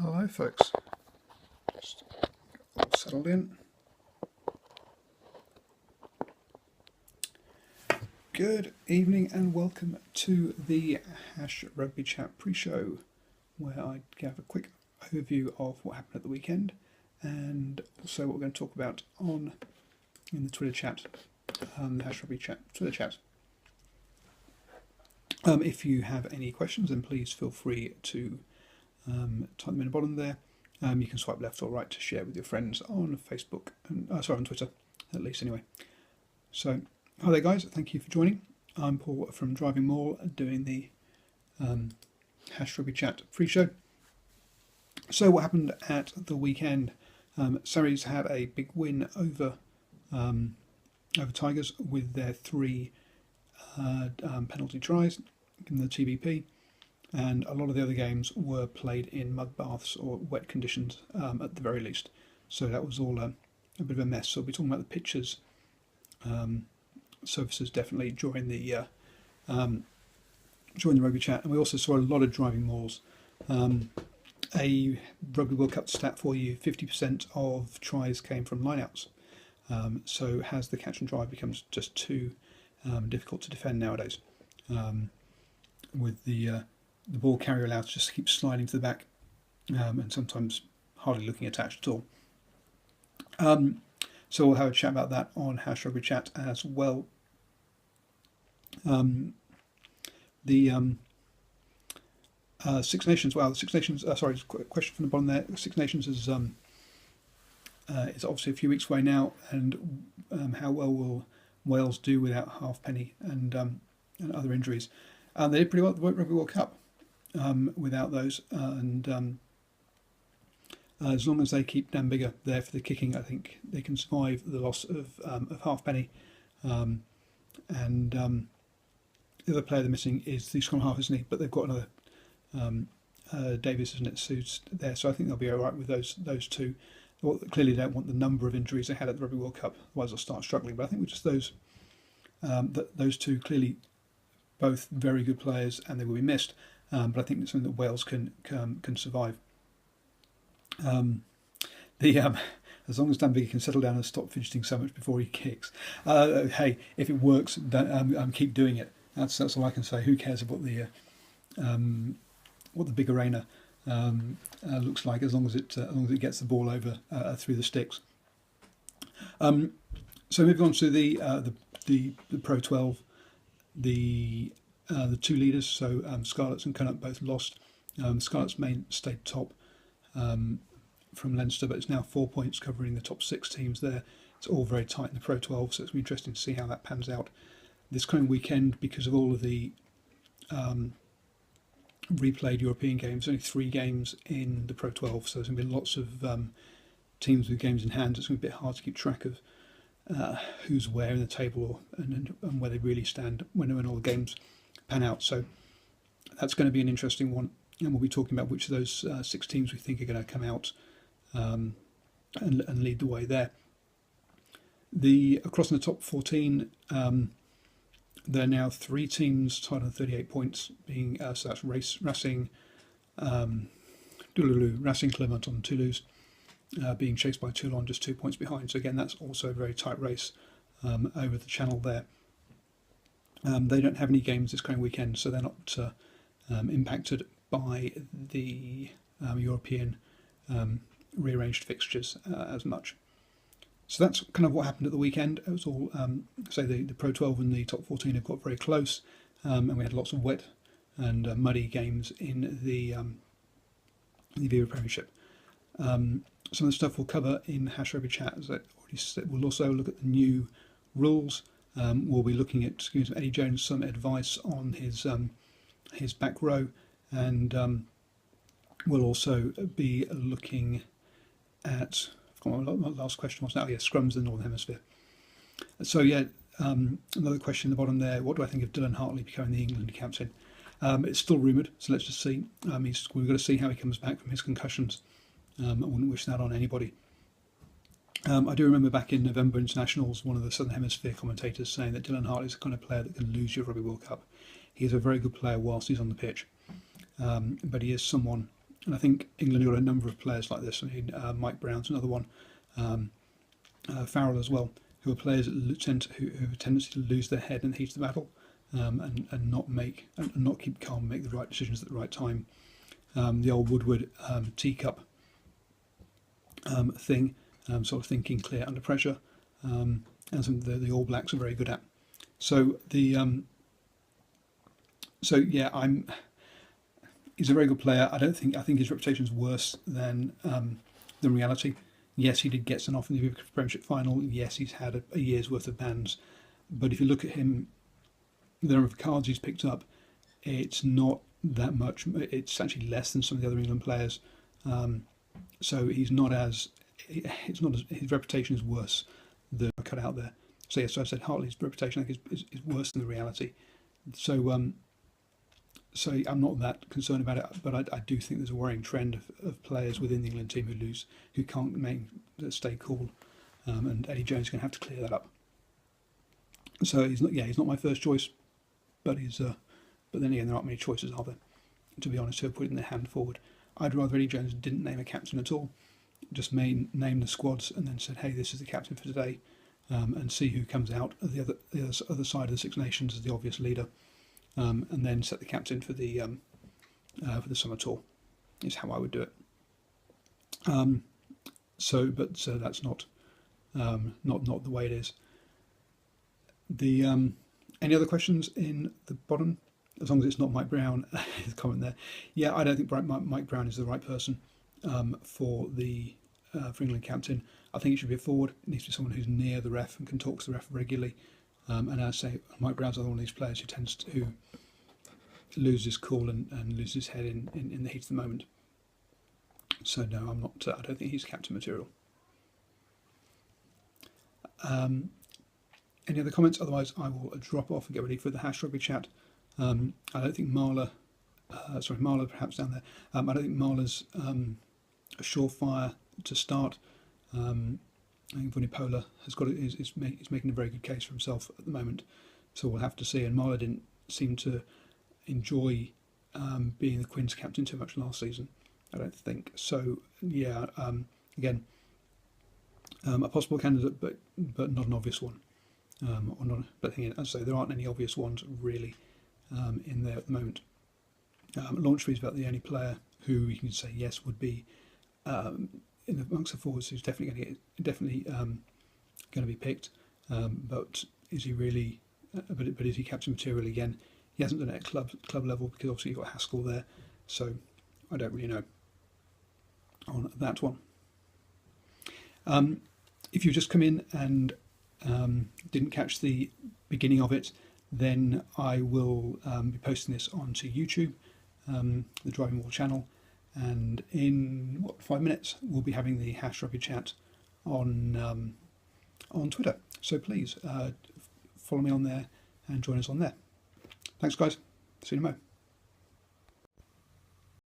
Hello folks, just all settled in. Good evening and welcome to the Rugby Chat pre-show, where I give a quick overview of what happened at the weekend and also what we're going to talk about in the Twitter chat, the Rugby Chat Twitter chat. If you have any questions, then please feel free to type them in the bottom there. You can swipe left or right to share with your friends on Facebook and on Twitter, at least anyway. So, hi there guys, thank you for joining. I'm Paul from Driving More, doing the Rugby Chat pre-show. So, what happened at the weekend? Surrey's had a big win over Tigers with their 3 penalty tries in the TBP. And a lot of the other games were played in mud baths or wet conditions at the very least. So that was all a bit of a mess. So we'll be talking about the pitches, surfaces definitely during the rugby chat. And we also saw a lot of driving mauls. A Rugby World Cup stat for you: 50% of tries came from lineouts. So as the catch and drive becomes just too difficult to defend nowadays, with the ball carrier allowed to just keep sliding to the back, and sometimes hardly looking attached at all. So we'll have a chat about that on Rugby Chat as well. The Six Nations. Wow, the Six Nations. Sorry, question from the bottom there. Six Nations is obviously a few weeks away now, and how well will Wales do without Halfpenny and other injuries? They did pretty well at the Rugby World Cup without those, and as long as they keep Dan Biggar there for the kicking, I think they can survive the loss of Halfpenny. And the other player they're missing is the scrum half, isn't he? But they've got another Davis, isn't it? Suits there, so I think they'll be all right with those two. Well, clearly don't want the number of injuries they had at the Rugby World Cup, otherwise they'll start struggling. But I think with just those two, clearly both very good players, and they will be missed. But I think it's something that Wales can survive. As long as Dan Biggar can settle down and stop fidgeting so much before he kicks. Hey, if it works, keep doing it. That's all I can say. Who cares about what the big arena looks like, as long as it gets the ball over through the sticks. So moving on to the Pro12, the 2 leaders. So Scarlets and Connacht both lost. Scarlets stayed top from Leinster, but it's now 4 points covering the top 6 teams there. It's all very tight in the Pro12, so it's going to be interesting to see how that pans out this coming weekend, because of all of the replayed European games. Only 3 games in the Pro12, so there's going to be lots of teams with games in hand. It's going to be a bit hard to keep track of who's where in the table and where they really stand when all the games pan out. So that's going to be an interesting one, and we'll be talking about which of those 6 teams we think are going to come out and lead the way there. Across in the top 14, there are now 3 teams tied on 38 points, being so that's Racing, Clermont and Toulouse, being chased by Toulon just 2 points behind. So again, that's also a very tight race over the channel there. They don't have any games this coming weekend, so they're not impacted by the European rearranged fixtures as much. So that's kind of what happened at the weekend. It was all, the Pro12 and the top 14 have got very close, and we had lots of wet and muddy games in the Aviva Premiership. Some of the stuff we'll cover in Rugby Chat, as I already said. We'll also look at the new rules. We'll be looking at giving Eddie Jones some advice on his back row, and we'll also be looking at, my last question was now, scrums in the Northern Hemisphere. So another question at the bottom there: what do I think of Dylan Hartley becoming the England captain? It's still rumoured, so let's just see. We've got to see how he comes back from his concussions. I wouldn't wish that on anybody. I do remember back in November internationals, one of the Southern Hemisphere commentators saying that Dylan Hartley is the kind of player that can lose your Rugby World Cup. He is a very good player whilst he's on the pitch, but he is someone And I think England have got a number of players like this. I mean, Mike Brown's another one, Farrell as well, who are players that who have a tendency to lose their head in the heat of the battle, and not keep calm, make the right decisions at the right time. The old Woodward teacup thing, sort of thinking clear under pressure, and something the All Blacks are very good at. So he's a very good player. I think his reputation is worse than reality. Yes, he did get sent off in the Aviva Premiership final. Yes, he's had a year's worth of bans. But if you look at him, the number of cards he's picked up, it's not that much. It's actually less than some of the other England players. So he's not as. It's not as, his reputation is worse than cut out there. So yes, so I said Hartley's reputation, I think, is worse than the reality. So so I'm not that concerned about it, but I do think there's a worrying trend of players within the England team who can't stay cool, and Eddie Jones is going to have to clear that up. So he's not my first choice, but but then again, there aren't many choices, are there? To be honest, who are putting their hand forward. I'd rather Eddie Jones didn't name a captain at all, just name the squads and then said, hey, this is the captain for today, and see who comes out of the other side of the Six Nations as the obvious leader. And then set the captain for the summer tour is how I would do it. So that's not the way it is. Any other questions in the bottom? As long as it's not Mike Brown, the comment there. Yeah, I don't think Mike Brown is the right person for England captain. I think it should be a forward. It needs to be someone who's near the ref and can talk to the ref regularly. And as I say, Mike Brown's another one of these players who tends to lose his cool and lose his head in the heat of the moment. So no, I'm not. I don't think he's captain material. Any other comments? Otherwise, I will drop off and get ready for the Hash Rugby chat. I don't think Marla perhaps down there. I don't think Marla's a surefire to start. I think Vunipola is making a very good case for himself at the moment, so we'll have to see. And Marla didn't seem to enjoy being the Quins captain too much last season, I don't think. So yeah, again, a possible candidate, but not an obvious one. But again, as I say, there aren't any obvious ones really in there at the moment. Launchby is about the only player who you can say yes would be amongst the forwards who's definitely going to be picked. But is he really? But is he captain material again? He hasn't done it at club level because obviously you've got Haskell there. So I don't really know on that one. If you've just come in and didn't catch the beginning of it, then I will be posting this onto YouTube, the Driving World channel, and in 5 minutes we'll be having the Hash Rugby chat on Twitter. So please follow me on there and join us on there. Thanks, guys. See you in a mo.